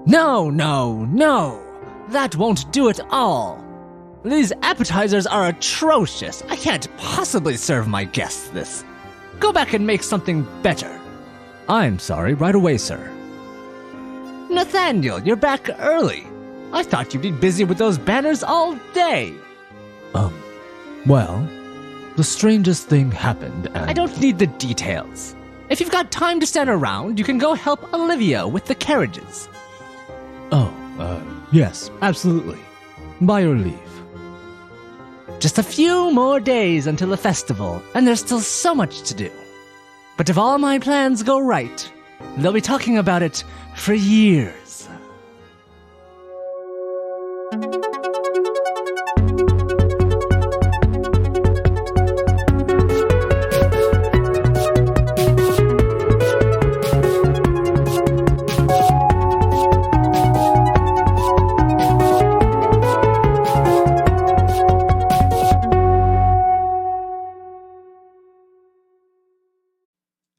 No, no, no. That won't do at all. These appetizers are atrocious. I can't possibly serve my guests this. Go back and make something better. I'm sorry, right away, sir. Nathaniel, you're back early. I thought you'd be busy with those banners all day. Well, the strangest thing happened and... I don't need the details. If you've got time to stand around, you can go help Olivia with the carriages. Yes, absolutely. By your leave. Just a few more days until the festival, and there's still so much to do. But if all my plans go right, they'll be talking about it for years.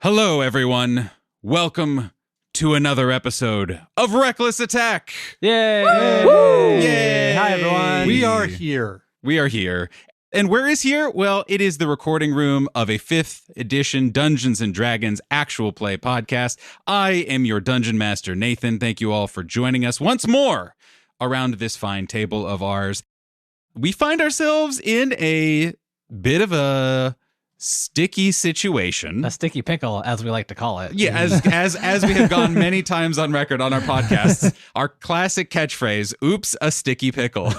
Hello, everyone. Welcome to another episode of Reckless Attack. Yay! Woo! Yay! Hi, everyone. We are here. We are here. And where is here? Well, it is the recording room of a 5th edition Dungeons & Dragons actual play podcast. I am your Dungeon Master, Nathan. Thank you all for joining us once more around this fine table of ours. We find ourselves in a bit of a sticky situation. A sticky pickle, as we like to call it. Yeah, as we have gone many times on record on our podcasts, our classic catchphrase, oops, a sticky pickle.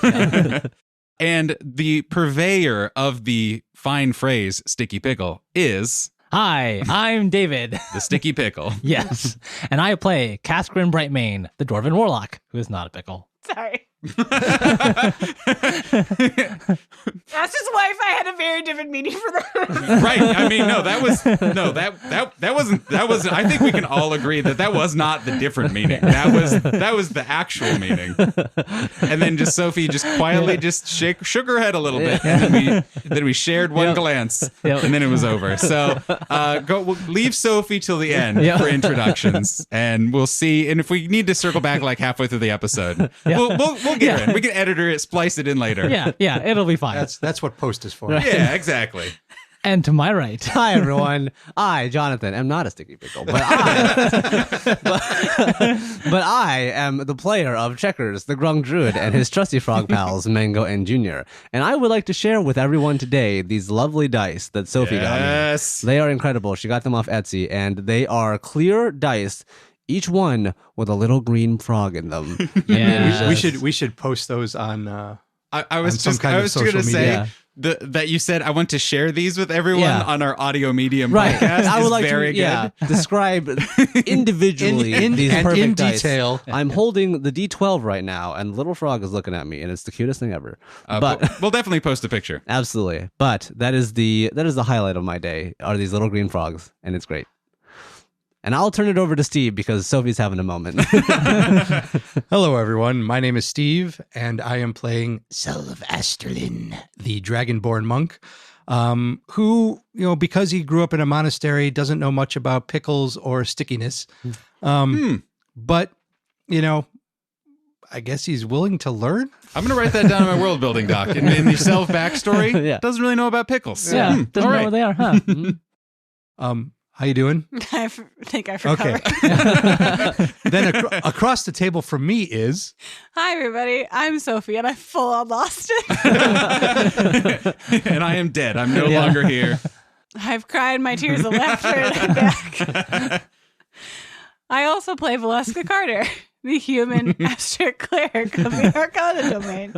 And the purveyor of the fine phrase, sticky pickle, is... Hi, I'm David. The sticky pickle. Yes, and I play Kathrin Brightmane, the Dwarven Warlock, who is not a pickle. Sorry. Asked his wife. I had a very different meaning for that. Right. I mean, that was I think we can all agree that was not the different meaning. That was the actual meaning. And then just Sophie just quietly just shook her head a little bit, and then we shared one glance, and then it was over. So we'll leave Sophie till the end for introductions, and we'll see. And if we need to circle back like halfway through the episode, we'll get her in. We can edit it, splice it in later. Yeah, it'll be fine. That's what post is for. Right. Yeah, exactly. And to my right. Hi, everyone. I, Jonathan, am not a sticky pickle, but I am the player of Checkers, the Grung Druid, and his trusty frog pals, Mango and Junior. And I would like to share with everyone today these lovely dice that Sophie got me. They are incredible. She got them off Etsy, and they are clear dice, each one with a little green frog in them. Yeah. We should post those on I was just going to say that you said I want to share these with everyone on our audio medium podcast. I would like very to describe individually these perfect in dice. detail. I'm holding the D12 right now, and little frog is looking at me, and it's the cutest thing ever. But we'll definitely post a picture. Absolutely. But that is the highlight of my day, are these little green frogs, and it's great. And I'll turn it over to Steve because Sophie's having a moment. Hello, everyone. My name is Steve, and I am playing Cell of Asterlin, the Dragonborn monk, who, because he grew up in a monastery, doesn't know much about pickles or stickiness. But, I guess he's willing to learn. I'm going to write that down in my world building doc. In the self backstory, doesn't really know about pickles. Yeah, doesn't know what they are, huh? How you doing? I think I forgot. Okay. Then across the table from me is... Hi, everybody. I'm Sophie, and I full on lost it. And I am dead. I'm no longer here. I've cried my tears of laughter and back. I also play Valeska Carter, the human asterisk cleric of the Arcana domain.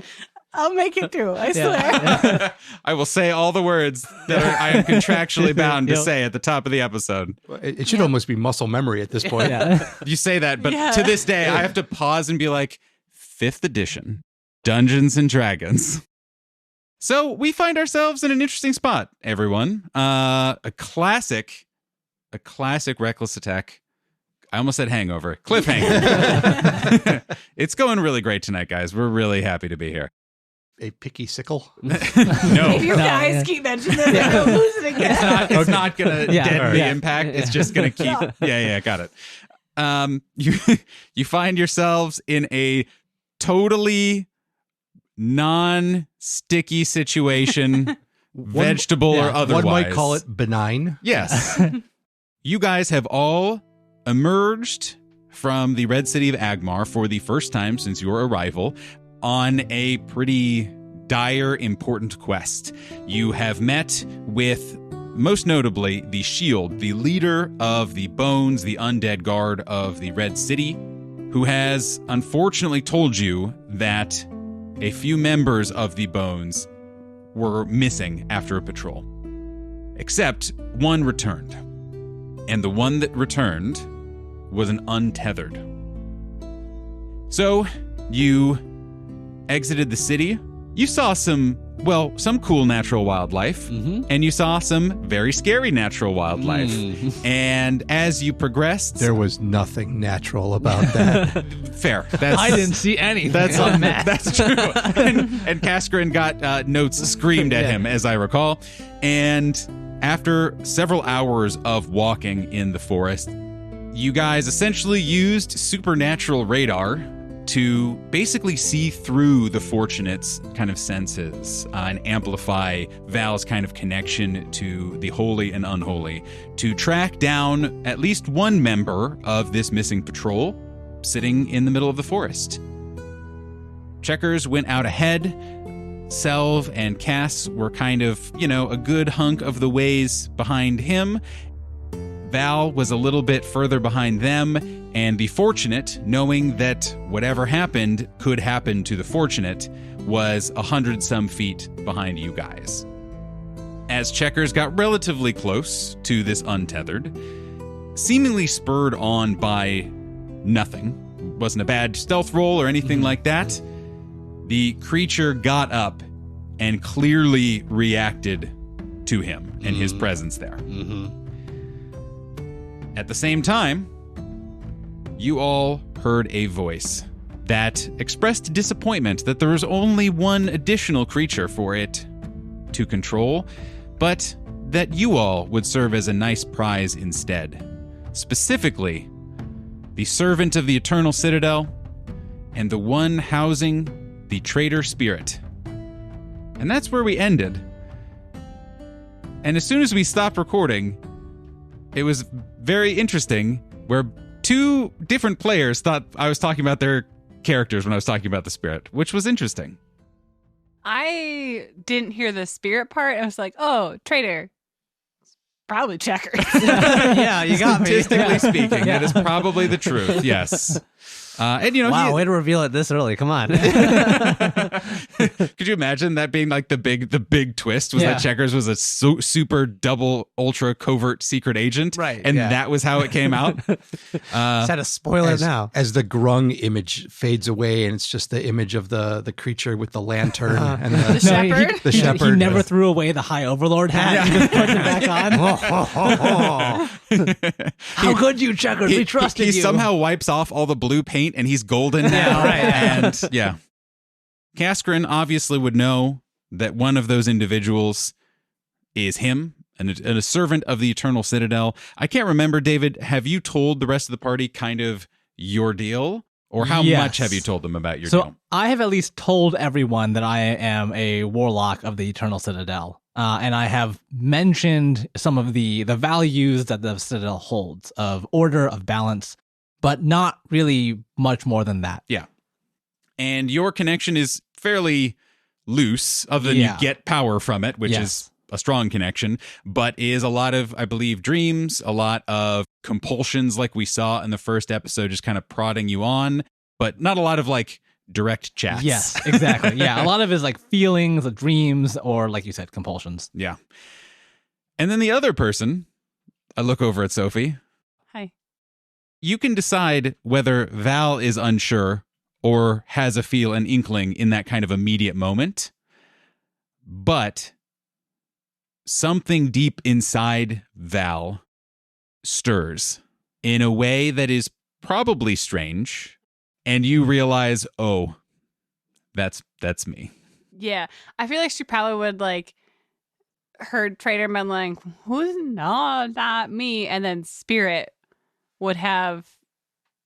I'll make it through, I swear. I will say all the words that I am contractually bound to say at the top of the episode. It should almost be muscle memory at this point. You say that, but to this day, I have to pause and be like, 5th edition, Dungeons & Dragons. So we find ourselves in an interesting spot, everyone. A classic Reckless Attack. I almost said hangover. Cliffhanger. It's going really great tonight, guys. We're really happy to be here. A picky sickle? No. If you guys keep mentioning this, I'm going to lose it again. It's not going to deaden the impact. It's just going to keep... Yeah, got it. you find yourselves in a totally non-sticky situation, vegetable or otherwise. One might call it benign. Yes. You guys have all emerged from the Red City of Agmar for the first time since your arrival on a pretty dire, important quest. You have met with, most notably, the Shield, the leader of the Bones, the undead guard of the Red City, who has unfortunately told you that a few members of the Bones were missing after a patrol. Except one returned. And the one that returned was an untethered. So, you exited the city. You saw some cool natural wildlife, and you saw some very scary natural wildlife. And as you progressed... There was nothing natural about that. Fair. I didn't see anything. That's true. And Kaskarin got notes screamed at him, as I recall. And after several hours of walking in the forest, you guys essentially used supernatural radar to basically see through the Fortunate's kind of senses and amplify Val's kind of connection to the holy and unholy to track down at least one member of this missing patrol sitting in the middle of the forest. Checkers went out ahead. Selv and Cass were kind of, a good hunk of the ways behind him. Val was a little bit further behind them, and the Fortunate, knowing that whatever happened could happen to the Fortunate, was 100-some feet behind you guys. As Checkers got relatively close to this Untethered, seemingly spurred on by nothing, wasn't a bad stealth roll or anything like that, the creature got up and clearly reacted to him and his presence there. At the same time, you all heard a voice that expressed disappointment that there was only one additional creature for it to control, but that you all would serve as a nice prize instead. Specifically, the servant of the Eternal Citadel and the one housing the traitor spirit. And that's where we ended. And as soon as we stopped recording, it was very interesting where two different players thought I was talking about their characters when I was talking about the spirit, which was interesting. I didn't hear the spirit part. I was like, oh, traitor. Probably Checkers. Yeah, you got me. Statistically speaking, that is probably the truth, yes. And wow, way to reveal it this early. Come on. Could you imagine that being like the big twist was that Checkers was a super double ultra covert secret agent, right? And that was how it came out. Just had to spoil it now. As the grung image fades away, and it's just the image of the creature with the lantern and the shepherd. The shepherd. He never threw away the High Overlord hat. He just put it back on. How could you, Checkers? We trusted you. He somehow wipes off all the blue paint and he's golden now. And Kaskarin obviously would know that one of those individuals is him and a servant of the Eternal Citadel. I can't remember, David, have you told the rest of the party kind of your deal? Or how much have you told them about your deal? So I have at least told everyone that I am a warlock of the Eternal Citadel. And I have mentioned some of the values that the Citadel holds of order, of balance, but not really much more than that. Yeah. And your connection is fairly loose, other than you get power from it, which is a strong connection, but is a lot of, I believe, dreams, a lot of compulsions like we saw in the first episode, just kind of prodding you on, but not a lot of like direct chats. Yes, exactly. Yeah, a lot of it is like feelings, dreams, or like you said, compulsions. Yeah. And then the other person, I look over at Sophie. Hi. You can decide whether Val is unsure or has an inkling in that kind of immediate moment. But something deep inside Val stirs in a way that is probably strange. And you realize, oh, that's me. Yeah. I feel like she probably would like heard Trader men like, who's not me? And then Spirit would have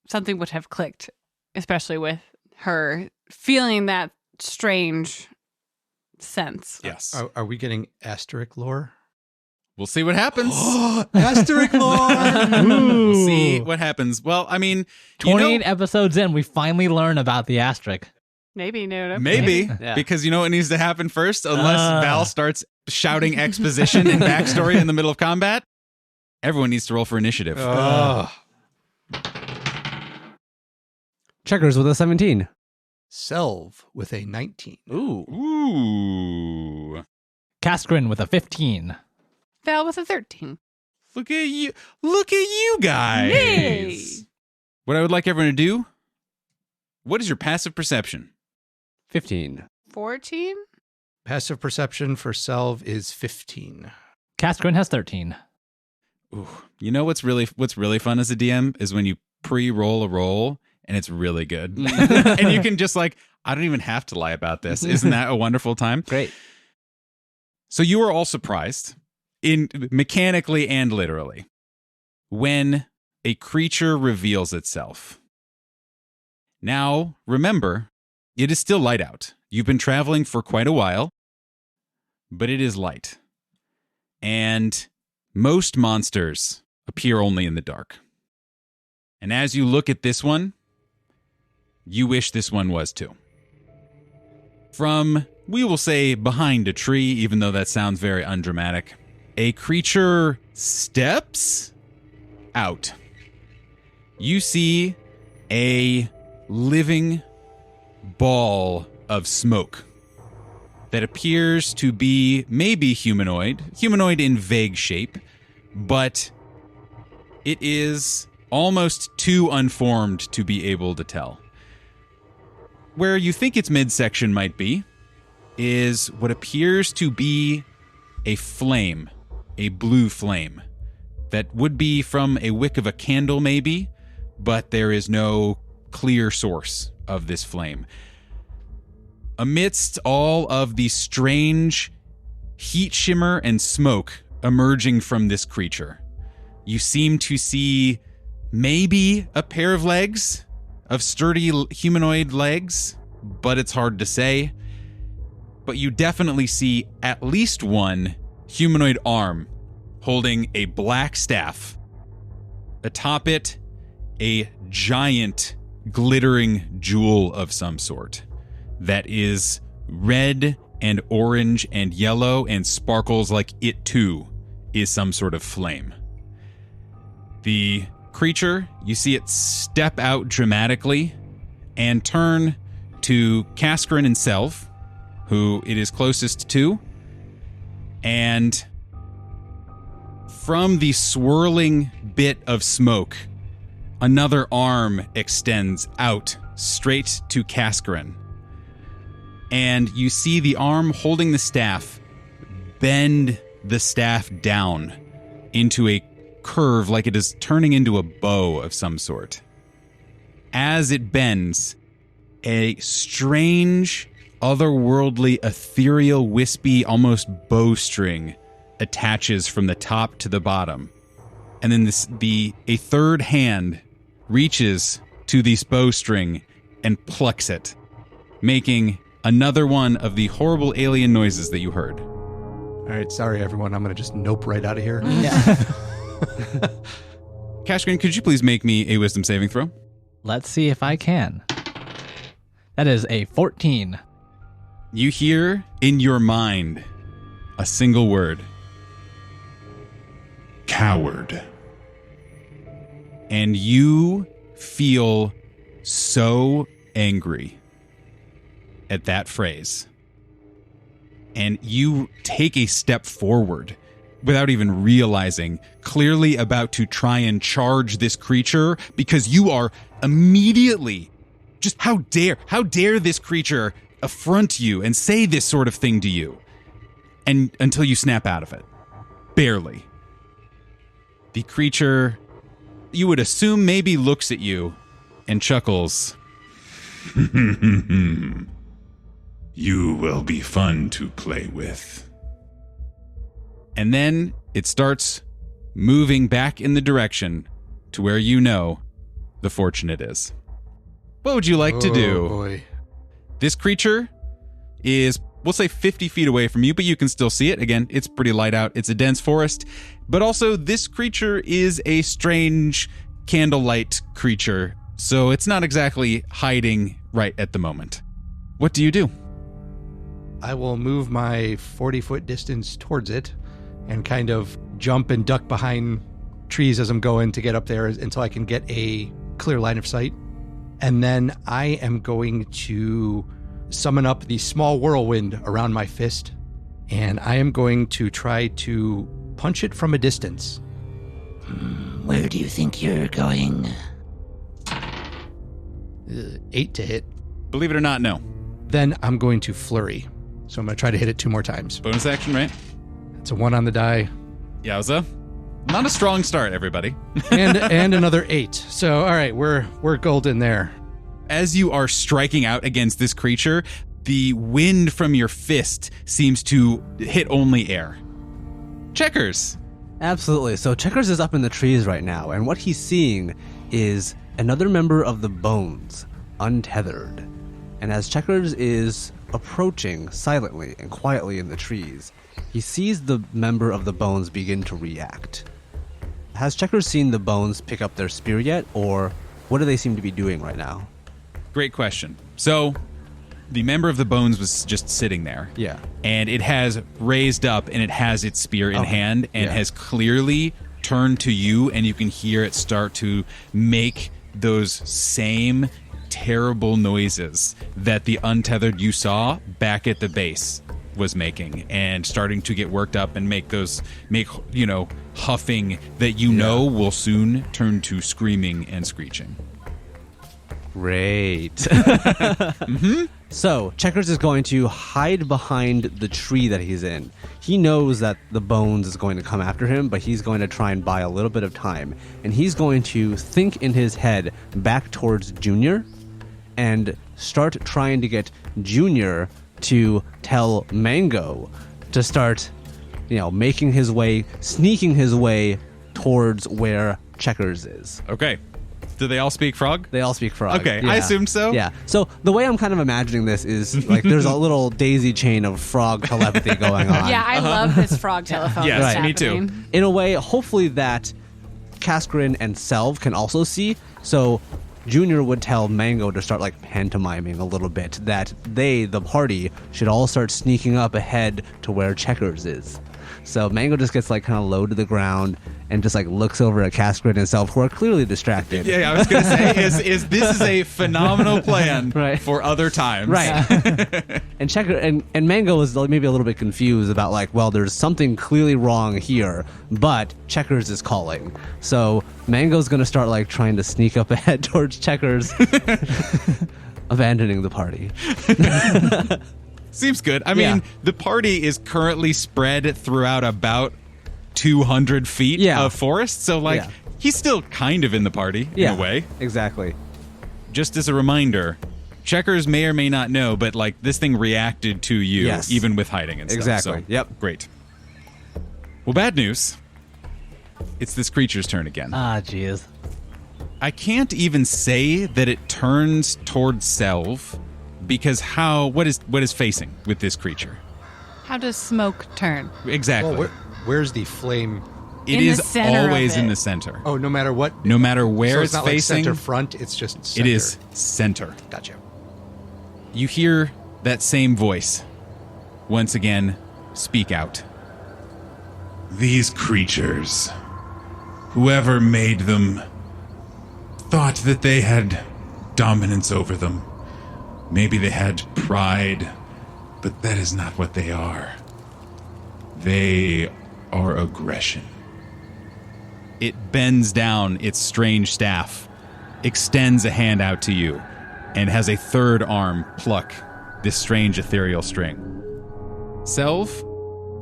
something would have clicked, especially with her feeling that strange sense. Yes. Are we getting asterisk lore? We'll see what happens. Asterisk lore! We'll see what happens. Well, I mean, 28 episodes in, we finally learn about the asterisk. Maybe, no. Maybe, Yeah. because you know what needs to happen first? Unless Val starts shouting exposition and backstory in the middle of combat, everyone needs to roll for initiative. Checkers with a 17. Selv with a 19. Ooh. Kaskrin with a 15. Val with a 13. Look at you. Look at you guys. Yay. What I would like everyone to do, what is your passive perception? 15. 14? Passive perception for Selv is 15. Kaskrin has 13. Ooh. You know what's really fun as a DM is when you pre-roll a roll and it's really good. And you can just I don't even have to lie about this. Isn't that a wonderful time? Great. So you are all surprised, mechanically and literally, when a creature reveals itself. Now, remember, it is still light out. You've been traveling for quite a while, but it is light. And most monsters appear only in the dark. And as you look at this one, you wish this one was too. From, we will say, behind a tree, even though that sounds very undramatic, a creature steps out. You see a living ball of smoke that appears to be maybe humanoid in vague shape, but it is almost too unformed to be able to tell. Where you think its midsection might be is what appears to be a flame, a blue flame, that would be from a wick of a candle maybe, but there is no clear source of this flame. Amidst all of the strange heat shimmer and smoke emerging from this creature, you seem to see maybe a pair of legs, of sturdy humanoid legs, but it's hard to say. But you definitely see at least one humanoid arm holding a black staff. Atop it, a giant glittering jewel of some sort that is red and orange and yellow and sparkles like it too is some sort of flame. The creature, you see it step out dramatically and turn to Kaskrin and Selv, who it is closest to, and from the swirling bit of smoke, another arm extends out straight to Kaskrin. And you see the arm holding the staff bend the staff down into a curve like it is turning into a bow of some sort. As it bends, a strange, otherworldly, ethereal, wispy, almost bowstring attaches from the top to the bottom. And then a third hand reaches to this bowstring and plucks it, making another one of the horrible alien noises that you heard. All right, sorry everyone. I'm going to just nope right out of here. Kaskrin, could you please make me a wisdom saving throw? Let's see if I can. That is a 14. You hear in your mind a single word. Coward. And you feel so angry at that phrase. And you take a step forward without even realizing, clearly about to try and charge this creature because you are immediately just how dare this creature affront you and say this sort of thing to you, and until you snap out of it. Barely. The creature, you would assume, maybe looks at you and chuckles. You will be fun to play with. And then it starts moving back in the direction to where you know the fortunate is. What would you like to do? Oh, boy. This creature is, we'll say 50 feet away from you, but you can still see it. Again, it's pretty light out. It's a dense forest. But also, this creature is a strange candlelight creature, so it's not exactly hiding right at the moment. What do you do? I will move my 40-foot distance towards it and kind of jump and duck behind trees as I'm going to get up there until I can get a clear line of sight. And then I am going to summon up the small whirlwind around my fist, and I am going to try to punch it from a distance. Where do you think you're going? 8 to hit. Believe it or not, no. Then I'm going to flurry. So I'm going to try to hit it 2 more times. Bonus action, right? It's a 1 on the die. Yowza. Not a strong start, everybody. and another 8. So, all right, we're golden there. As you are striking out against this creature, the wind from your fist seems to hit only air. Checkers. Absolutely. So Checkers is up in the trees right now, and what he's seeing is another member of the Bones, Untethered. And as Checkers is approaching silently and quietly in the trees, he sees the member of the Bones begin to react. Has Checkers seen the Bones pick up their spear yet, or what do they seem to be doing right now? Great question. So, the member of the Bones was just sitting there. Yeah. And it has raised up and it has its spear in hand and has clearly turned to you, and you can hear it start to make those same terrible noises that the Untethered you saw back at the base was making, and starting to get worked up and make huffing that will soon turn to screaming and screeching. Great. So, Checkers is going to hide behind the tree that he's in. He knows that the Bones is going to come after him, but he's going to try and buy a little bit of time. And he's going to think in his head back towards Junior and start trying to get Junior to tell Mango to start, making his way, sneaking his way towards where Checkers is. Okay. Do they all speak frog? They all speak frog. Okay, yeah. I assumed so. Yeah. So the way I'm kind of imagining this is like there's a little daisy chain of frog telepathy going on. Yeah, I love this frog telephone. Yes, that's me too. happening. In a way, hopefully that Kaskrin and Selv can also see. So Junior would tell Mango to start pantomiming a little bit that they, the party, should all start sneaking up ahead to where Checkers is. So Mango just gets kind of low to the ground and just looks over at Kaskrin and Selv, who are clearly distracted. Yeah, I was going to say, this is a phenomenal plan Right. for other times. Right. And Checker and Mango is maybe a little bit confused about there's something clearly wrong here, but Checkers is calling. So Mango's going to start trying to sneak up ahead towards Checkers, abandoning the party. Seems good. I mean, the party is currently spread throughout about 200 feet of forest, so he's still kind of in the party in a way. Exactly. Just as a reminder, Checkers may or may not know, but this thing reacted to you, even with hiding and stuff. Exactly. So, yep. Great. Well, bad news. It's this creature's turn again. Ah, jeez. I can't even say that it turns towards Selv, because what is facing with this creature? How does smoke turn? Exactly. Well, where's the flame? It In the is center of always in it. the center. Oh, no matter what. No matter where So it's not facing, center front. It's just center. it is center. Gotcha. You hear that same voice once again speak out. These creatures, whoever made them, thought that they had dominance over them. Maybe they had pride, but that is not what they are. They are aggression. It bends down its strange staff, extends a hand out to you, and has a third arm pluck this strange ethereal string. Selv,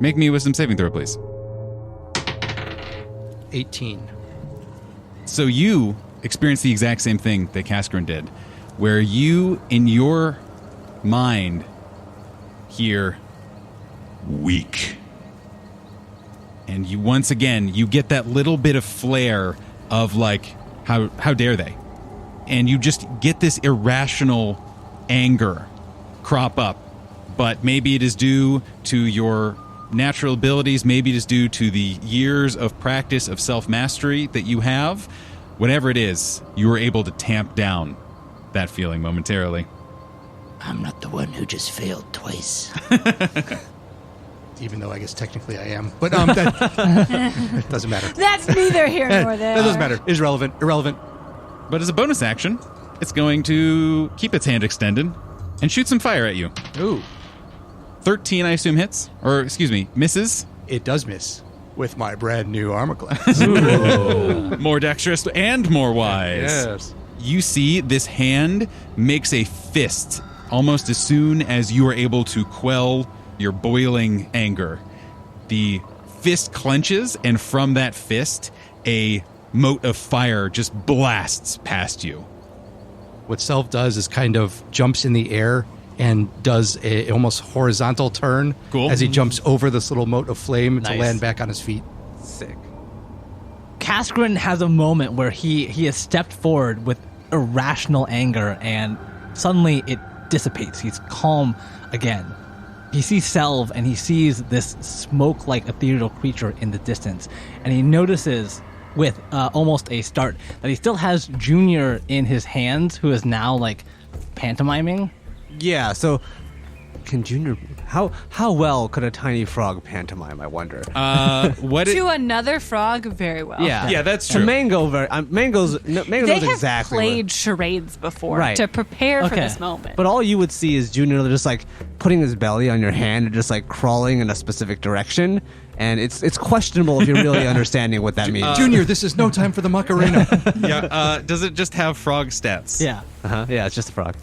make me a wisdom saving throw, please. 18. So you experience the exact same thing that Kaskrin did, where you, in your mind, hear Weak. and you get that little bit of flair of how dare they? and you just get this irrational anger crop up. But maybe it is due to your natural abilities. Maybe it is due to the years of practice of self-mastery that you have. Whatever it is, you were able to tamp down that feeling momentarily. I'm not the one who just failed twice. Even though I guess technically I am. But that doesn't matter. That's neither here nor there. That doesn't matter. Irrelevant. But as a bonus action, it's going to keep its hand extended and shoot some fire at you. Ooh. 13, I assume, hits? Or, excuse me, misses? It does miss with my brand new armor class. More dexterous and more wise. Yes. You see this hand makes a fist almost as soon as you are able to quell your boiling anger. The fist clenches, and from that fist, a mote of fire just blasts past you. What Self does is kind of jumps in the air and does a almost horizontal turn as he jumps over this little mote of flame to land back on his feet. Sick. Kaskrin has a moment where he has stepped forward with irrational anger, and suddenly it dissipates. He's calm again. He sees Selv, and he sees this smoke-like ethereal creature in the distance, and he notices with almost a start that he still has Junior in his hands, who is now like pantomiming. Yeah, so can Junior... How well could a tiny frog pantomime, I wonder? To another frog, very well. Yeah, that's true. And Mango knows They have exactly played charades before Right. to prepare for this moment. But all you would see is Junior just like putting his belly on your hand and just like crawling in a specific direction. And it's questionable if you're really understanding what that means. Junior, this is no time for the Macarena. Yeah, does it just have frog stats? Yeah. Yeah, it's just a frog.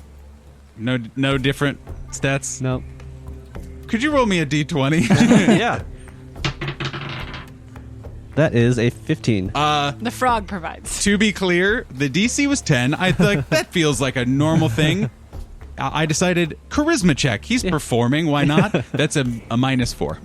No different stats? No. Could you roll me a d20? Yeah. That is a 15. The frog provides. To be clear, the DC was 10. I thought that feels like a normal thing. I decided charisma check. He's performing. Why not? That's a -4.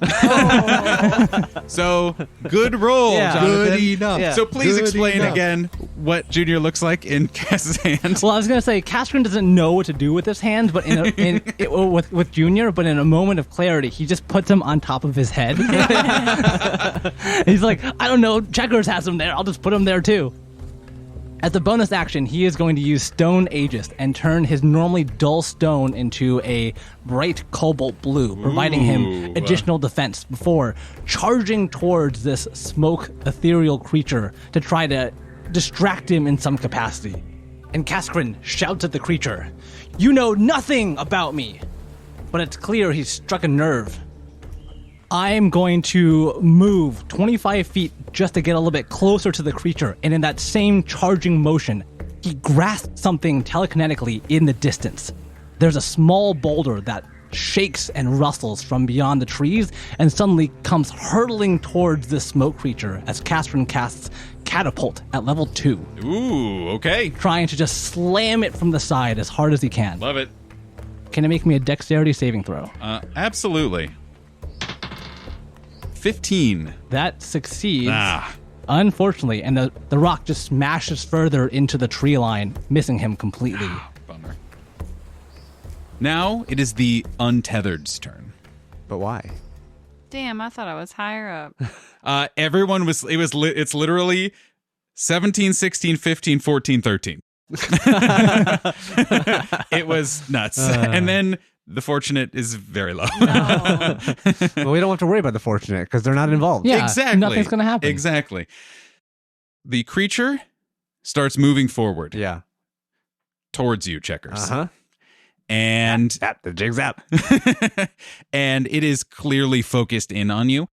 So good roll, Yeah. Jonathan. Good enough. Yeah. So please Good explain enough. again what Junior looks like in Cass's hand. Well, I was gonna say Kaskrin doesn't know what to do with his hand, but with Junior, but in a moment of clarity, he just puts him on top of his head. He's like, I don't know, Checkers has him there. I'll just put him there too. As a bonus action, he is going to use Stone Aegis and turn his normally dull stone into a bright cobalt blue, providing him additional defense before charging towards this smoke ethereal creature to try to distract him in some capacity. And Kaskrin shouts at the creature, "You know nothing about me!" But it's clear he's struck a nerve. I'm going to move 25 feet just to get a little bit closer to the creature, and in that same charging motion, he grasps something telekinetically in the distance. There's a small boulder that shakes and rustles from beyond the trees and suddenly comes hurtling towards this smoke creature as Kaskrin casts Catapult at level 2, Ooh, okay. trying to just slam it from the side as hard as he can. Love it. Can it make me a dexterity saving throw? Absolutely. 15. That succeeds. Ah. Unfortunately, and the rock just smashes further into the tree line, missing him completely. Bummer. Now it is the Untethered's turn. But why? Damn, I thought I was higher up. Everyone was, it's literally 17, 16, 15, 14, 13. It was nuts. And then the fortunate is very low. No. Well, we don't have to worry about the fortunate because they're not involved. Yeah, Exactly. nothing's gonna happen. Exactly. The creature starts moving forward Yeah. towards you, Checkers. Uh-huh. And The jig's up. and it is clearly focused in on you.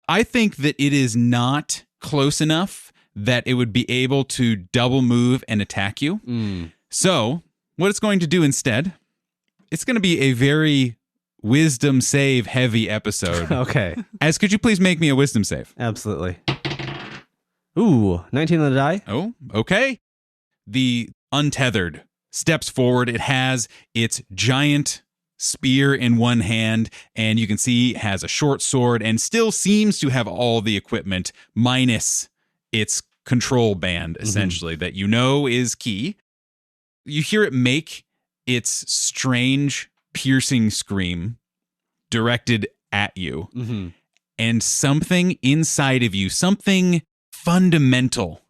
I think that it is not close enough that it would be able to double move and attack you. So, what it's going to do instead, it's going to be a very wisdom save heavy episode. Okay. As could you please make me a wisdom save? Absolutely. Ooh, 19 on the die. Oh, okay. The Untethered steps forward. It has its giant spear in one hand, and you can see it has a short sword and still seems to have all the equipment minus its control band, essentially, that you know is key. you hear it make its strange, piercing scream directed at you. Mm-hmm. And something inside of you, something fundamental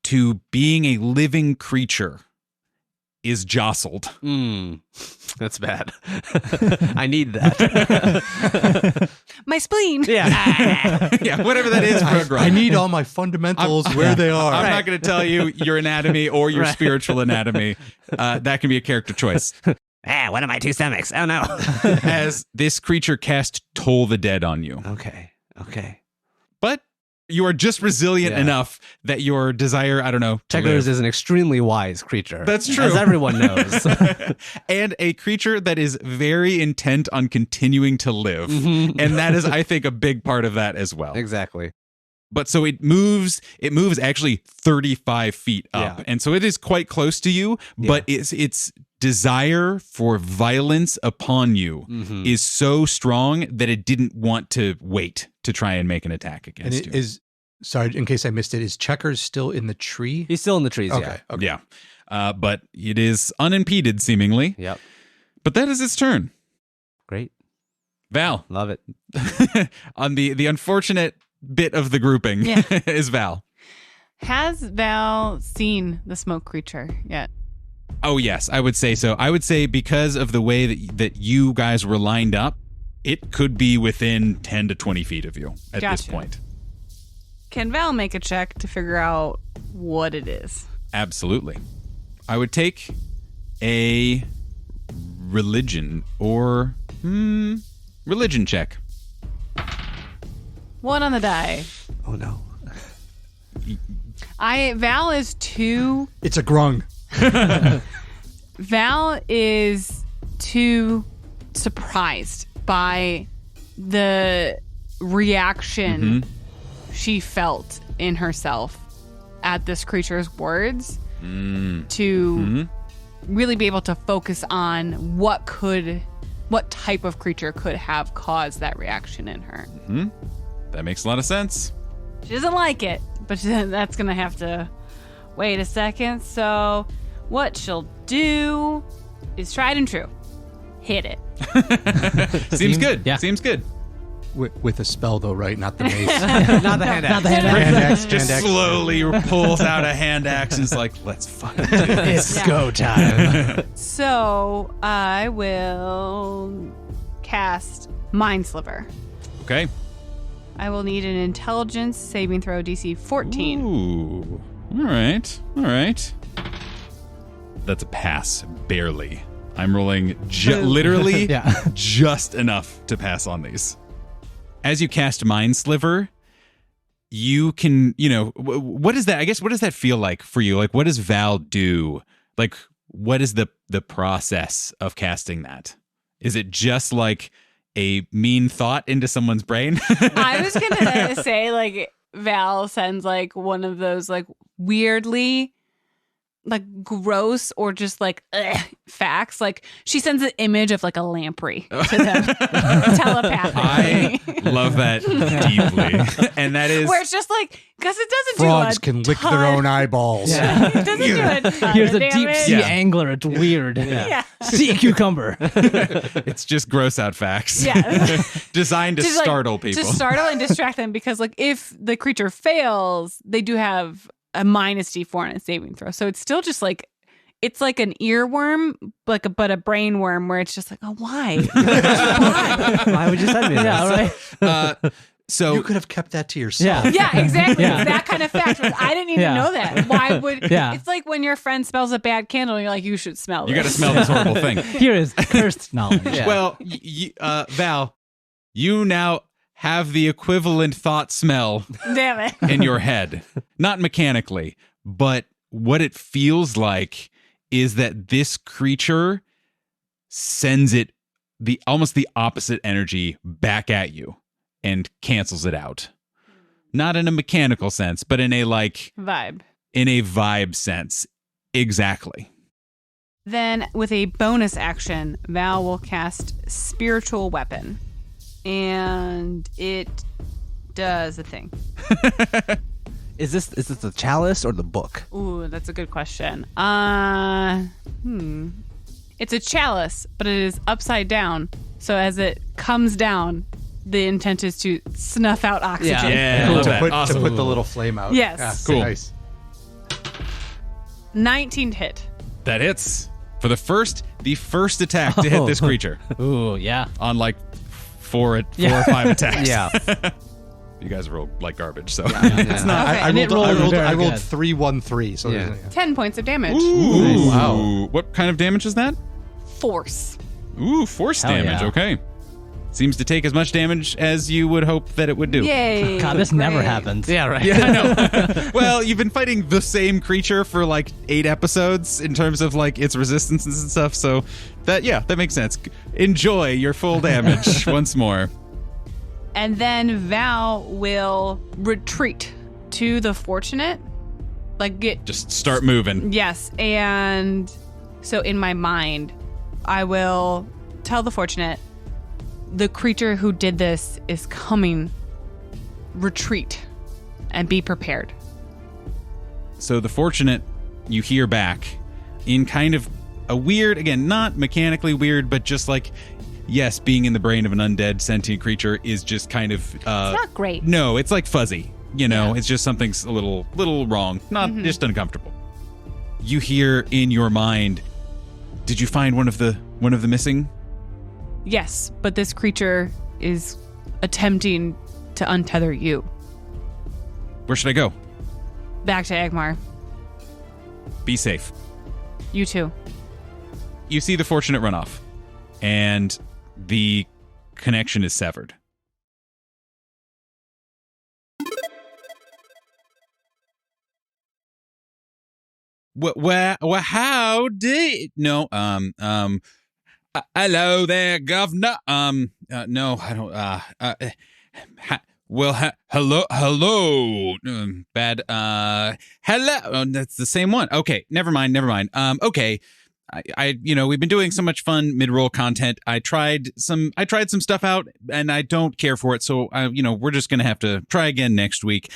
to being a living creature, is jostled. That's bad. I need that. My spleen. Yeah. Yeah, whatever that is for a grunt. I need all my fundamentals where they are. I'm not going to tell you your anatomy or your spiritual anatomy. That can be a character choice. One of my two stomachs. Oh, no. As this creature cast Toll the Dead on you. Okay. But you are just resilient enough that your desire, I don't know. Checkers is an extremely wise creature. That's true. As everyone knows. And a creature that is very intent on continuing to live. Mm-hmm. And that is, I think, a big part of that as well. Exactly. But so it moves actually 35 feet up. Yeah. And so it is quite close to you, but its desire for violence upon you is so strong that it didn't want to wait to try and make an attack against you. Sorry, in case I missed it, is Checkers still in the tree? He's still in the trees, Okay. Yeah. But it is unimpeded, seemingly. Yep. But that is its turn. Great. Val. Love it. On the unfortunate bit of the grouping is Val. Has Val seen the smoke creature yet? Oh, yes, I would say so. I would say because of the way that you guys were lined up, it could be within 10 to 20 feet of you at this point. Can Val make a check to figure out what it is? Absolutely. I would take a religion or religion check. 1 on the die. Oh, no. Val is too... It's a grung. Val is too surprised by the reaction she felt in herself at this creature's words to really be able to focus on what type of creature could have caused that reaction in her. That makes a lot of sense. She doesn't like it, but that's going to have to wait a second. So what she'll do is tried and true. Hit it. Seems good. Yeah. Seems good. With a spell, though, right? Not the mace. Not the hand axe. Hand axe, Just hand axe. slowly pulls out a hand axe and is like, let's fucking do this. It's go time. So I will cast Mind Sliver. Okay. I will need an intelligence saving throw DC 14. Ooh. All right. That's a pass, barely. I'm rolling literally just enough to pass on these. As you cast Mind Sliver, you can, what is that? I guess, what does that feel like for you? Like, what does Val do? Like, what is the process of casting that? Is it just like a mean thought into someone's brain? I was going to say, like, Val sends, like, one of those, like, weirdly, like, gross or just, like, facts. Like, she sends an image of, like, a lamprey to them telepathically. I love that deeply. And that is... Where it's just, like, because it doesn't Frogs do a can lick ton. their own eyeballs. Yeah. It doesn't do a ton Here's of a deep damage. sea angler. It's weird. Yeah. Sea cucumber. It's just gross out facts. Yeah. Designed to Just, like, startle people. To startle and distract them because, like, if the creature fails, they do have a minus D4 on a saving throw. So it's still just like, it's like an earworm, but a brain worm where it's just like, oh, why? Why would you send me this? Yeah, right. So You could have kept that to yourself. Yeah. Yeah, exactly. Yeah. It's that kind of fact. I didn't even know that. Why would... Yeah. It's like when your friend smells a bad candle and you're like, you should smell you this. got to smell this horrible thing. Here is cursed knowledge. Well, Val, you now have the equivalent thought smell Damn it. in your head. Not mechanically, but what it feels like is that this creature sends it almost the opposite energy back at you and cancels it out. Not in a mechanical sense, but in a vibe sense. Exactly. Then with a bonus action, Val will cast Spiritual Weapon. And it does a thing. Is this the chalice or the book? Ooh, that's a good question. It's a chalice, but it is upside down. So as it comes down, the intent is to snuff out oxygen. Yeah, Cool. love that. To Awesome. put the little flame out. Yes. Yeah, Cool. Nice. 19 hit. That hits for the first attack to hit this creature Ooh, yeah. on like four or five attacks. Yeah. You guys rolled like garbage, so It's not. Okay. I And it rolled rolled very good. 3-1-3. So Yeah. 10 points of damage. Ooh, Wow. What kind of damage is that? Force. Ooh, force Hell damage. yeah. Okay. Seems to take as much damage as you would hope that it would do. Yay. God, this never Great. happens. Yeah, right. Yeah, I know. Well, you've been fighting the same creature for like 8 episodes in terms of like its resistances and stuff, so that makes sense. Enjoy your full damage once more. And then Val will retreat to the fortunate. Just start moving. Yes. And so in my mind, I will tell the fortunate, the creature who did this is coming. Retreat and be prepared. So the fortunate, you hear back in kind of a weird, again, not mechanically weird, but just like, yes, being in the brain of an undead sentient creature is just kind of... It's not great. No, it's like fuzzy. You know, it's just something's a little wrong. Not just uncomfortable. You hear in your mind, did you find one of the missing? Yes, but this creature is attempting to untether you. Where should I go? Back to Agmar. Be safe. You too. You see the fortunate run off, and the connection is severed. Howdy? No, hello there, governor. No, I don't. Hello. Bad. Hello. Oh, that's the same one. Okay, never mind. Okay. We've been doing so much fun mid-roll content. I tried some stuff out, and I don't care for it. So, we're just gonna have to try again next week.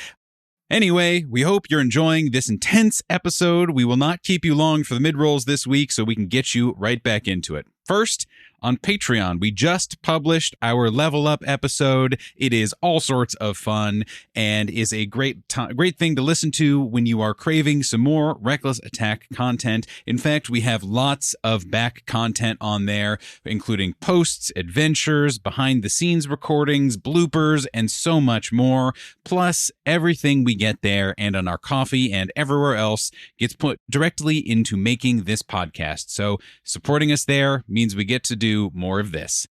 Anyway, we hope you're enjoying this intense episode. We will not keep you long for the mid-rolls this week, so we can get you right back into it. First, on Patreon, we just published our Level Up episode. It is all sorts of fun and is a great thing to listen to when you are craving some more Reckless Attack content. In fact, we have lots of back content on there, including posts, adventures, behind-the-scenes recordings, bloopers, and so much more. Plus, everything we get there and on our coffee and everywhere else gets put directly into making this podcast. So supporting us there means we get to do more of this.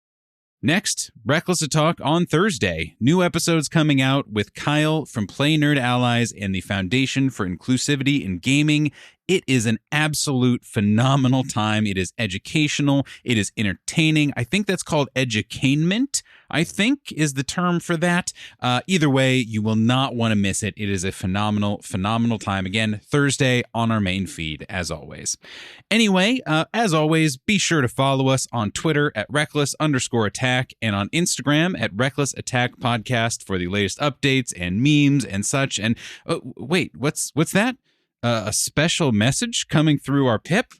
Next, Reckless Talk on Thursday. New episodes coming out with Kyle from Play Nerd Allies and the Foundation for Inclusivity in Gaming. It is an absolute phenomenal time. It is educational. It is entertaining. I think that's called educainment, I think is the term for that. Either way, you will not want to miss it. It is a phenomenal time. Again, Thursday on our main feed, as always. Anyway, as always, be sure to follow us on Twitter at Reckless_Attack and on Instagram at Reckless Attack Podcast for the latest updates and memes and such. And wait, what's that? A special message coming through our pip?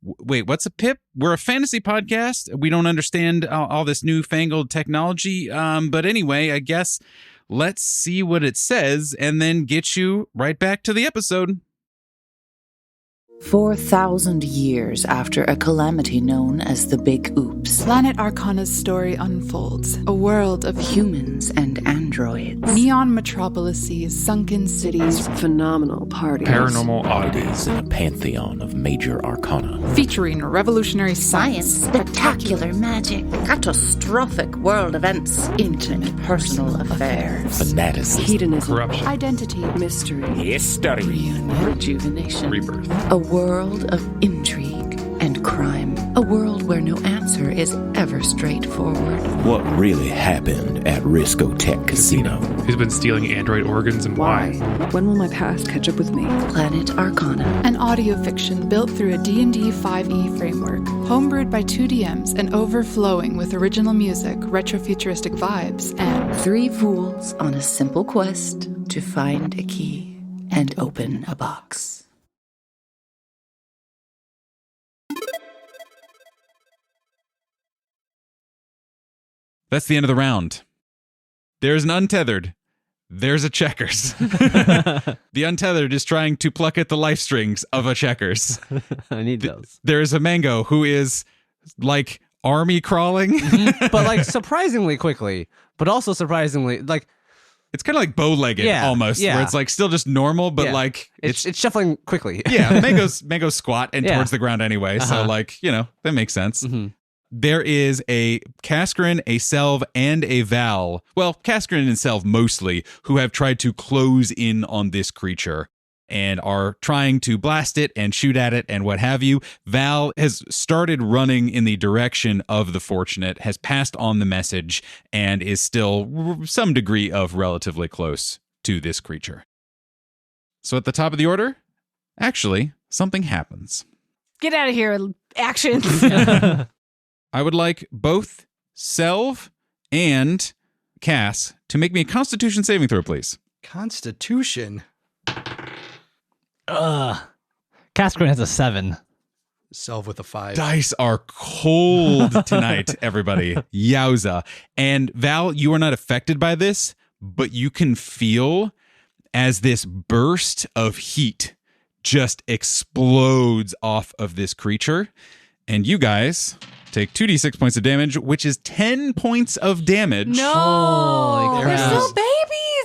Wait, what's a pip? We're a fantasy podcast. We don't understand all this newfangled technology. But anyway, I guess let's see what it says and then get you right back to the episode. 4,000 years after a calamity known as the Big Oops, Planet Arcana's story unfolds. A world of humans and androids, neon metropolises, sunken cities, phenomenal parties, paranormal oddities, and a pantheon of major arcana. Featuring revolutionary science, spectacular magic, catastrophic world events, intimate personal affairs, fanaticism, hedonism, corruption, identity, mystery, history, rejuvenation, rebirth. A world of intrigue and crime. A world where no answer is ever straightforward. What really happened at Risco Tech Casino? Who's been stealing android organs and why? When will my past catch up with me? Planet Arcana. An audio fiction built through a D&D 5e framework, homebrewed by 2 DMs and overflowing with original music, retrofuturistic vibes, and 3 fools on a simple quest to find a key. and open a box. That's the end of the round. There's an Untethered. There's a Checkers. The Untethered is trying to pluck at the life strings of a Checkers. I need those. There's a Mango who is like army crawling. But like surprisingly quickly, but also surprisingly like it's kind of like bow-legged almost, where it's like still just normal, but like it's shuffling quickly. Yeah, Mango's squat and towards the ground anyway, so like, that makes sense. Mm-hmm. There is a Cascarin, a Selv, and a Val. Well, Cascarin and Selv mostly, who have tried to close in on this creature and are trying to blast it and shoot at it and what have you. Val has started running in the direction of the Fortunate, has passed on the message, and is still some degree of relatively close to this creature. So at the top of the order, actually, something happens. Get out of here, actions. I would like both Selv and Cass to make me a Constitution saving throw, please. Constitution? Cascarin has a 7. Selv with a 5. Dice are cold tonight, everybody. Yowza. And Val, you are not affected by this, but you can feel as this burst of heat just explodes off of this creature. And you guys take 2d6 points of damage, which is 10 points of damage. No, we're still babies.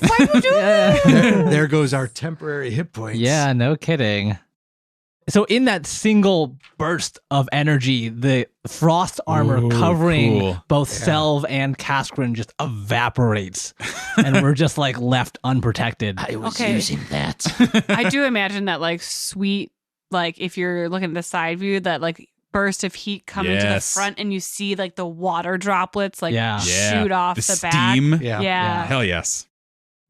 Why are you doing that? There goes our temporary hit points. Yeah, no kidding. So in that single burst of energy, the frost armor covering both Selv and Cascarin just evaporates. And we're just like left unprotected. I was using that. I do imagine that like sweet, like if you're looking at the side view, that like burst of heat coming to the front and you see like the water droplets like shoot off the back. Steam. Yeah. Hell yes.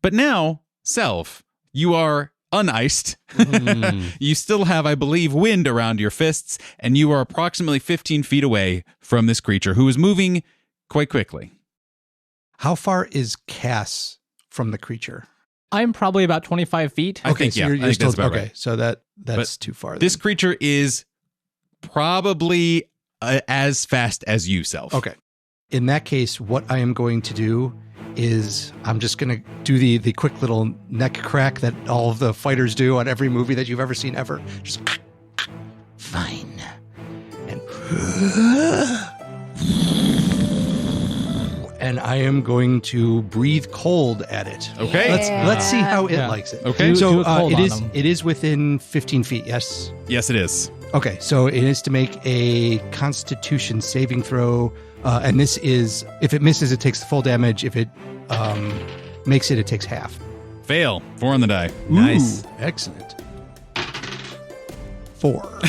But now, Selv, you are uniced. You still have, I believe, wind around your fists, and you are approximately 15 feet away from this creature who is moving quite quickly. How far is Cass from the creature? I'm probably about 25 feet. I think that's about right. So that's too far. This creature is probably as fast as you, Selv. Okay. In that case, what I am going to do is I'm just going to do the quick little neck crack that all of the fighters do on every movie that you've ever seen ever. Just fine. And I am going to breathe cold at it. Okay. Let's see how it likes it. Okay. So it is within 15 feet, yes? Yes, it is. Okay, so it is to make a Constitution saving throw. And this is, if it misses, it takes the full damage. If it makes it, it takes half. Fail. 4 on the die. Nice. Excellent. 4.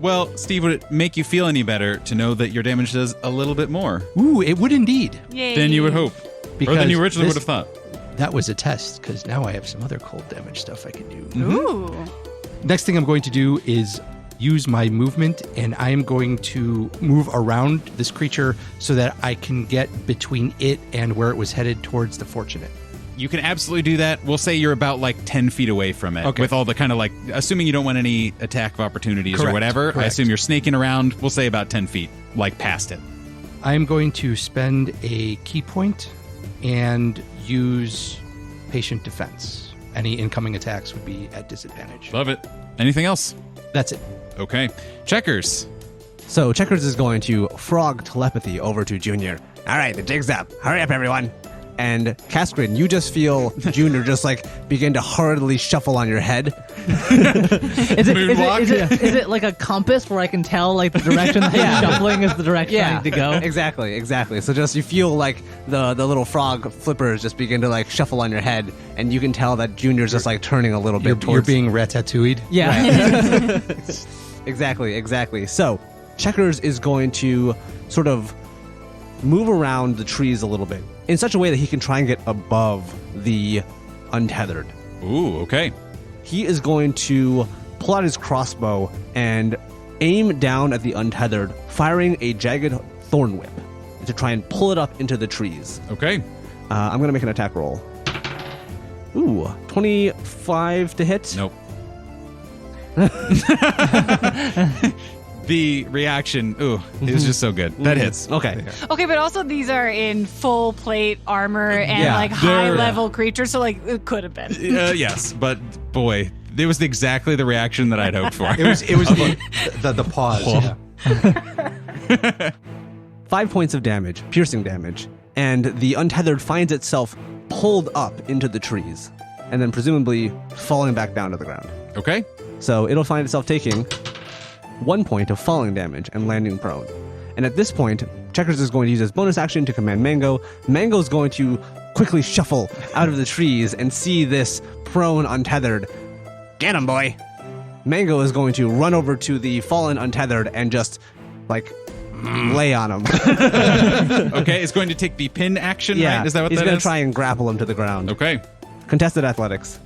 Well, Steve, would it make you feel any better to know that your damage does a little bit more? Ooh, it would indeed. Yay. Than you would hope. Because or than you originally would have thought. That was a test, because now I have some other cold damage stuff I can do. Ooh. Next thing I'm going to do is use my movement, and I am going to move around this creature so that I can get between it and where it was headed towards the Fortunate. You can absolutely do that. We'll say you're about like 10 feet away from it. Okay. With all the kind of like, assuming you don't want any attack of opportunities Correct. or whatever. Correct. I assume you're snaking around. We'll say about 10 feet, like past it. I am going to spend a key point and use patient defense. Any incoming attacks would be at disadvantage. Love it. Anything else? That's it. Okay. Checkers. So Checkers is going to frog telepathy over to Junior. All right, the jig's up. Hurry up, everyone. And Cascarin, you just feel Junior just like begin to hurriedly shuffle on your head. Is it like a compass where I can tell like the direction that he's shuffling is the direction I need to go? Exactly. So just you feel like the little frog flippers just begin to like shuffle on your head, and you can tell that Junior's just like turning a little bit towards. You're being ratatouilleed? Yeah. Right. Exactly. So Checkers is going to sort of move around the trees a little bit in such a way that he can try and get above the Untethered. Ooh, okay. He is going to pull out his crossbow and aim down at the Untethered, firing a jagged thorn whip to try and pull it up into the trees. Okay. I'm going to make an attack roll. Ooh, 25 to hit. Nope. The reaction, is just so good. That hits. Okay. Okay, but also these are in full plate armor and high level creatures, so it could have been. Yes, but boy, it was exactly the reaction that I'd hoped for. It was the pause. Yeah. 5 points of damage, piercing damage, and the Untethered finds itself pulled up into the trees, and then presumably falling back down to the ground. Okay. So it'll find itself taking 1 point of falling damage and landing prone. And at this point, Checkers is going to use his bonus action to command Mango. Mango's going to quickly shuffle out of the trees and see this prone Untethered. Get him, boy! Mango is going to run over to the fallen Untethered and just, lay on him. Okay, it's going to take the pin action, Yeah, right? Is that what he's that going is? to try and grapple him to the ground. Okay. Contested athletics.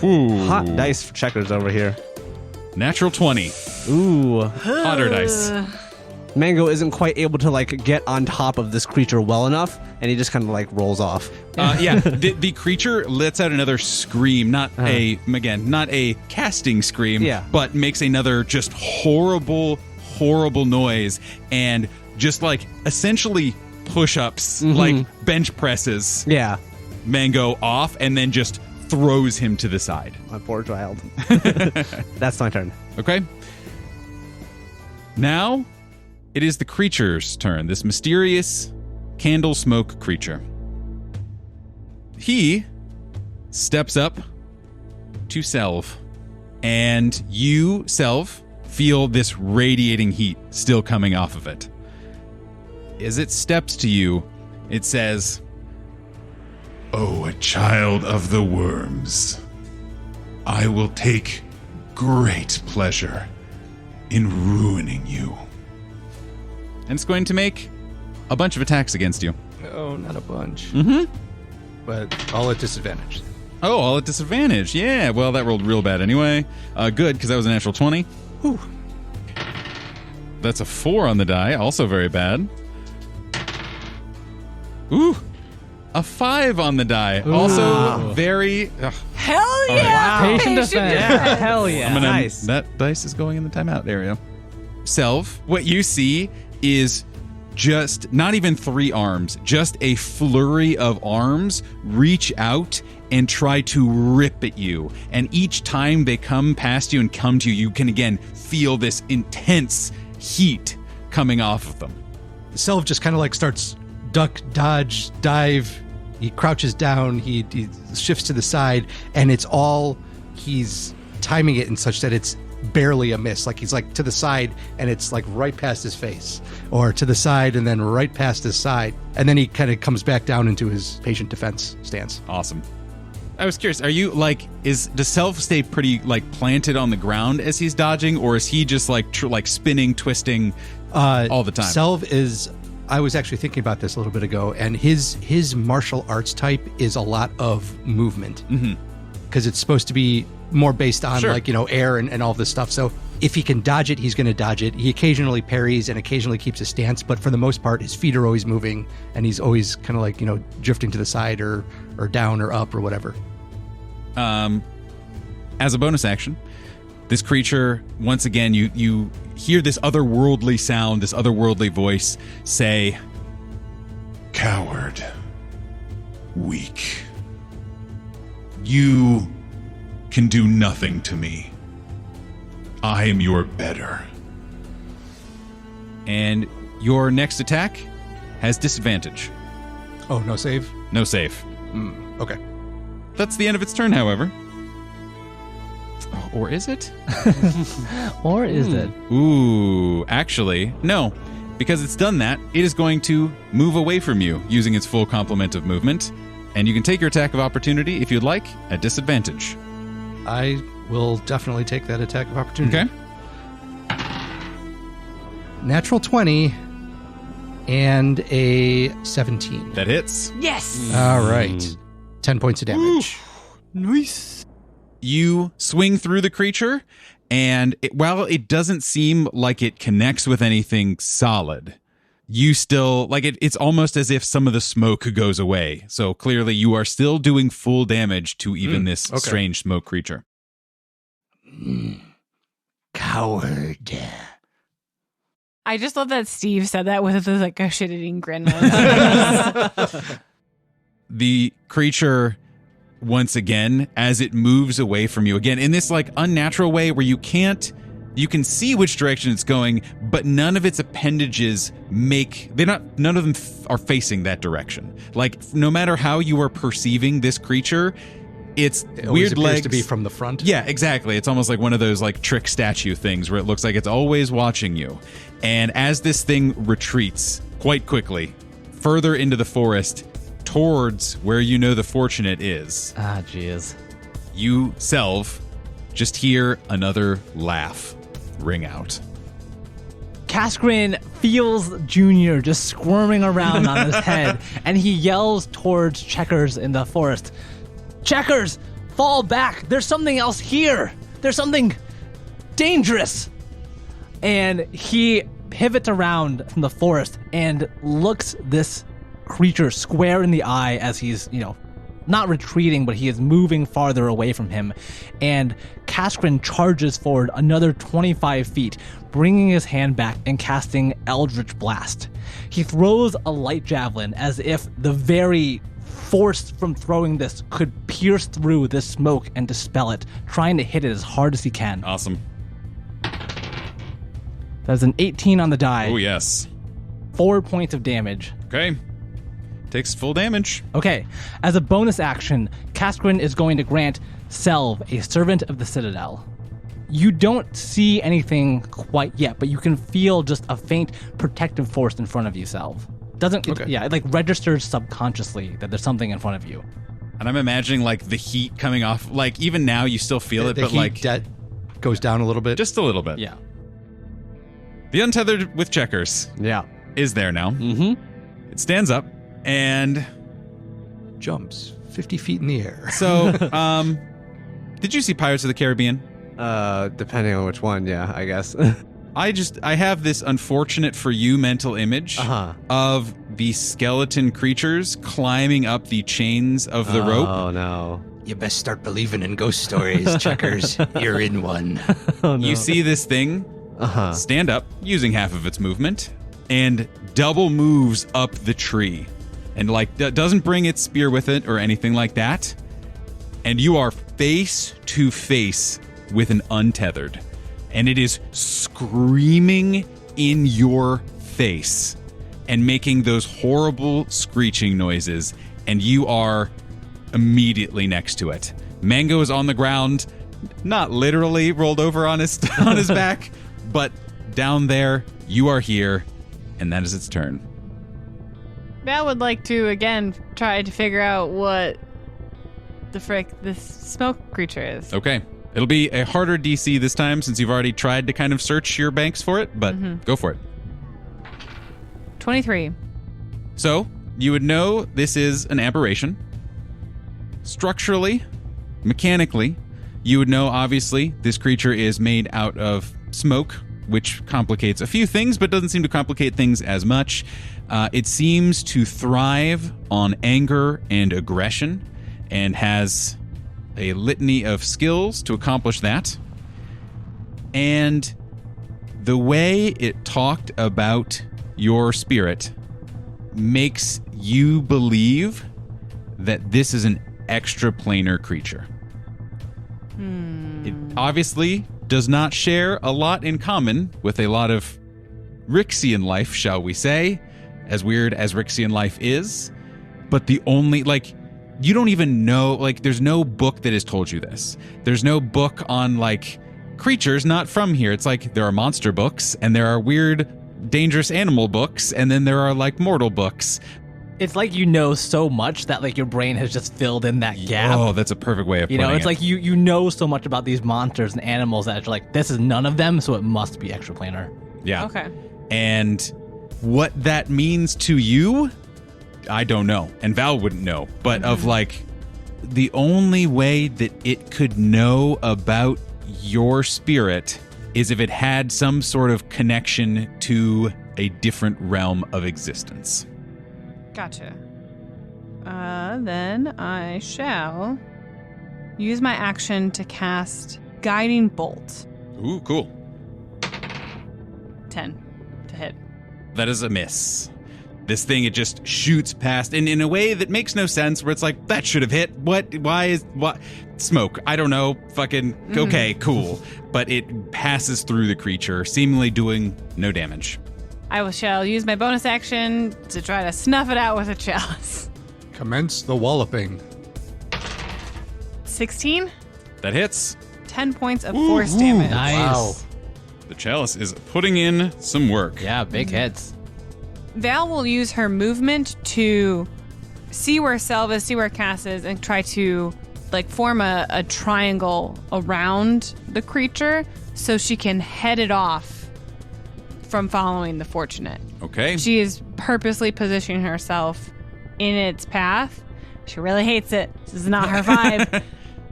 Ooh. Hot dice for Checkers over here. Natural 20. Ooh. Hotter dice. Mango isn't quite able to get on top of this creature well enough, and he just kind of rolls off. The creature lets out another scream, not a casting scream, but makes another just horrible noise, and just essentially push-ups, bench presses. Yeah. Mango off, and then just throws him to the side. My poor child. That's my turn. Okay. Now, it is the creature's turn. This mysterious candle smoke creature. He steps up to Selv, and you, Selv, feel this radiating heat still coming off of it. As it steps to you, it says, "Oh, a child of the worms. I will take great pleasure in ruining you." And it's going to make a bunch of attacks against you. Oh, not a bunch. Mm-hmm. But all at disadvantage. Oh, all at disadvantage. Yeah, well, that rolled real bad anyway. Good, because that was a natural 20. Whew. That's a 4 on the die, also very bad. Ooh, a 5 on the die, also very... Hell yeah! Wow. Patient defense. Yeah, hell yeah. Nice. That dice is going in the timeout area. Selv, what you see is just not even 3 arms, just a flurry of arms reach out and try to rip at you. And each time they come past you and come to you, you can again feel this intense heat coming off of them. Selv just kind of starts duck, dodge, dive. He crouches down, he shifts to the side, and he's timing it in such that it's barely a miss. He's to the side and it's right past his face, or to the side and then right past his side, and then he kind of comes back down into his patient defense stance. Awesome. I was curious, are you does Selv stay pretty planted on the ground as he's dodging, or is he just spinning, twisting all the time? Selv is, I was actually thinking about this a little bit ago, and his martial arts type is a lot of movement, because it's supposed to be more based on air and all this stuff. So if he can dodge it, he's going to dodge it. He occasionally parries and occasionally keeps a stance, but for the most part, his feet are always moving, and he's always kind of drifting to the side or down or up or whatever. As a bonus action, this creature, once again, you hear this otherworldly sound, this otherworldly voice say, "Coward. Weak. You can do nothing to me. I am your better." And your next attack has disadvantage. Oh, no save? No save. Okay. That's the end of its turn, however. Or is it? Or is it? Ooh, actually, no. Because it's done that, it is going to move away from you using its full complement of movement. And you can take your attack of opportunity, if you'd like, at disadvantage. I will definitely take that attack of opportunity. Okay. Natural 20 and a 17. That hits. Yes! All right. 10 points of damage. Nice. You swing through the creature, and while it doesn't seem like it connects with anything solid, you still, like, it's almost as if some of the smoke goes away. So clearly you are still doing full damage to even this strange smoke creature. Coward. I just love that Steve said that with like a shit-eating grin. The creature, once again, as it moves away from you, again, in this like unnatural way where you can see which direction it's going, but none of its appendages none of them are facing that direction. Like, no matter how you are perceiving this creature, it weird legs to be from the front. Yeah, exactly. It's almost like one of those like trick statue things where it looks like it's always watching you. And as this thing retreats quite quickly further into the forest towards where you know the fortunate is. Ah, jeez. You, Selv, just hear another laugh ring out. Cascarin feels Junior just squirming around on his head, and he yells towards Checkers in the forest. Checkers, fall back. There's something else here. There's something dangerous. And he pivots around from the forest and looks this creature square in the eye as he's, not retreating, but he is moving farther away from him. And Cascarin charges forward another 25 feet, bringing his hand back and casting Eldritch Blast. He throws a light javelin as if the very force from throwing this could pierce through this smoke and dispel it, trying to hit it as hard as he can. Awesome. That's an 18 on the die. Oh, yes. 4 points of damage. Okay. Takes full damage. Okay. As a bonus action, Cascarin is going to grant Selv, a servant of the Citadel. You don't see anything quite yet, but you can feel just a faint protective force in front of you, Selv. It like registers subconsciously that there's something in front of you. And I'm imagining like the heat coming off, like even now you still feel it, but heat like that goes down a little bit. Just a little bit. Yeah. The Untethered with Checkers. Yeah. Is there now. Mm-hmm. It stands up and jumps 50 feet in the air. So, did you see Pirates of the Caribbean? Depending on which one, yeah, I guess. I have this unfortunate for you mental image of the skeleton creatures climbing up the chains of the rope. Oh, no. You best start believing in ghost stories, Checkers. You're in one. Oh, no. You see this thing stand up using half of its movement and double moves up the tree. And like doesn't bring its spear with it or anything like that. And you are face to face with an Untethered. And it is screaming in your face and making those horrible screeching noises. And you are immediately next to it. Mango is on the ground, not literally rolled over on his back, but down there, you are here, and that is its turn. Val would like to, again, try to figure out what the frick this smoke creature is. Okay. It'll be a harder DC this time since you've already tried to kind of search your banks for it, but go for it. 23. So, you would know this is an aberration. Structurally, mechanically, you would know, obviously, this creature is made out of smoke, which complicates a few things, but doesn't seem to complicate things as much. It seems to thrive on anger and aggression, and has a litany of skills to accomplish that. And the way it talked about your spirit makes you believe that this is an extraplanar creature. It obviously does not share a lot in common with a lot of Rixian life, shall we say, as weird as Rixian life is. But the only, like, you don't even know, like, there's no book that has told you this. There's no book on, like, creatures not from here. It's like there are monster books, and there are weird, dangerous animal books, and then there are, like, mortal books. It's like you know so much that, like, your brain has just filled in that gap. Oh, that's a perfect way of putting it. It's like you know so much about these monsters and animals that you're like, this is none of them, so it must be extraplanar. Yeah. Okay. And what that means to you, I don't know. And Val wouldn't know. But of like, the only way that it could know about your spirit is if it had some sort of connection to a different realm of existence. Gotcha. Then I shall use my action to cast Guiding Bolt. Ooh, cool. 10 to hit. That is a miss. This thing, it just shoots past in a way that makes no sense, where it's like, that should have hit. What? Why is... What? Smoke. I don't know. Fucking... Okay, cool. But it passes through the creature, seemingly doing no damage. I shall use my bonus action to try to snuff it out with a chalice. Commence the walloping. 16? That hits. 10 points of force damage. Nice. Wow. The chalice is putting in some work. Yeah, big hits. Val will use her movement to see where Selv is, see where Cass is, and try to form a triangle around the creature so she can head it off from following the Fortunate. Okay. She is purposely positioning herself in its path. She really hates it. This is not her vibe.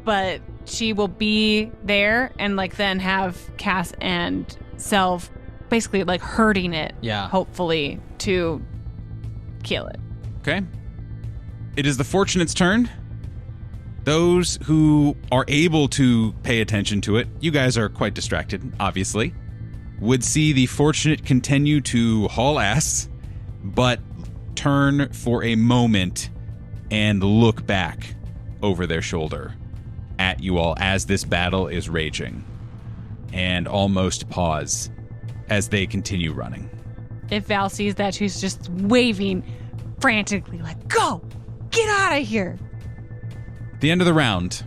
But she will be there and then have Cass and Selv basically hurting it. Yeah. Hopefully to kill it. Okay. It is the Fortunate's turn. Those who are able to pay attention to it, you guys are quite distracted, obviously, would see the Fortunate continue to haul ass, but turn for a moment and look back over their shoulder at you all as this battle is raging, and almost pause as they continue running. If Val sees that, she's just waving frantically go! Get out of here! At the end of the round,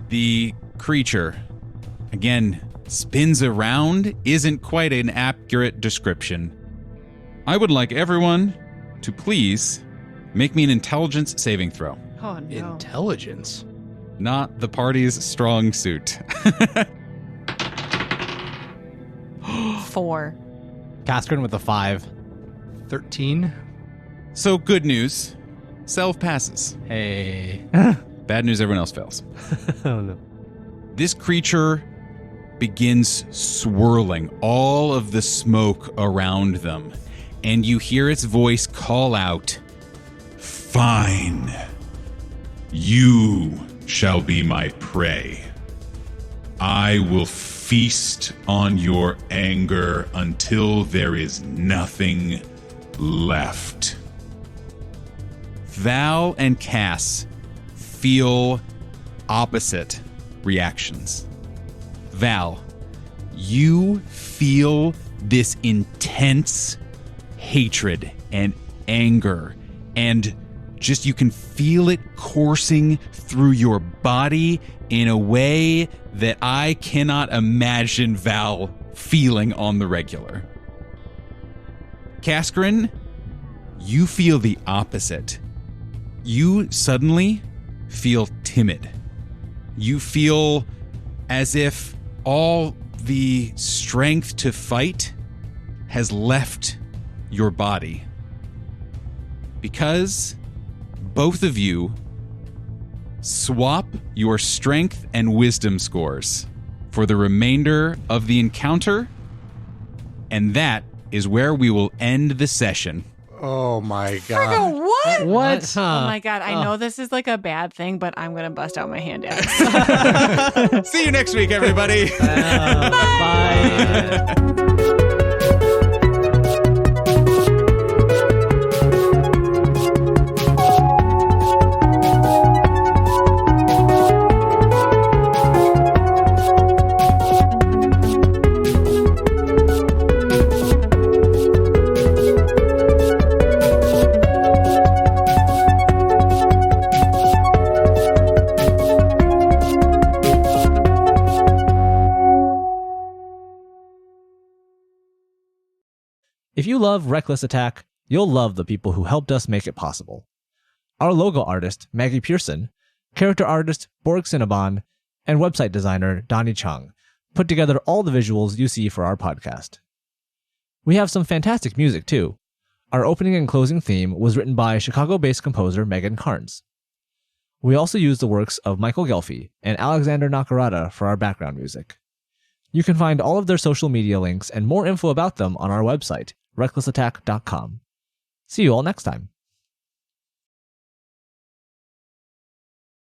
the creature, again, spins around. Isn't quite an accurate description. I would like everyone to please make me an intelligence saving throw. Oh, no. Intelligence? Not the party's strong suit. 4. Kaskrin with a 5. 13. So good news, Selv passes. Hey. Bad news, everyone else fails. Oh no. This creature begins swirling all of the smoke around them, and you hear its voice call out, Fine. You shall be my prey. I will feast on your anger until there is nothing left. Val and Cass feel opposite reactions. Val, you feel this intense hatred and anger, and just you can feel it coursing through your body in a way that I cannot imagine Val feeling on the regular. Kaskrin, you feel the opposite. You suddenly feel timid. You feel as if all the strength to fight has left your body. Because both of you swap your strength and wisdom scores for the remainder of the encounter, and that is where we will end the session. Oh my god. What? What? Oh my god, I know this is a bad thing, but I'm going to bust out my hand axe. See you next week, everybody. Bye. If you love Reckless Attack, you'll love the people who helped us make it possible. Our logo artist, Maggie Pearson, character artist, Borg Cinnabon, and website designer, Donnie Chung, put together all the visuals you see for our podcast. We have some fantastic music, too. Our opening and closing theme was written by Chicago-based composer Megan Carnes. We also used the works of Michael Gelfi and Alexander Nakarada for our background music. You can find all of their social media links and more info about them on our website, recklessattack.com. See you all next time.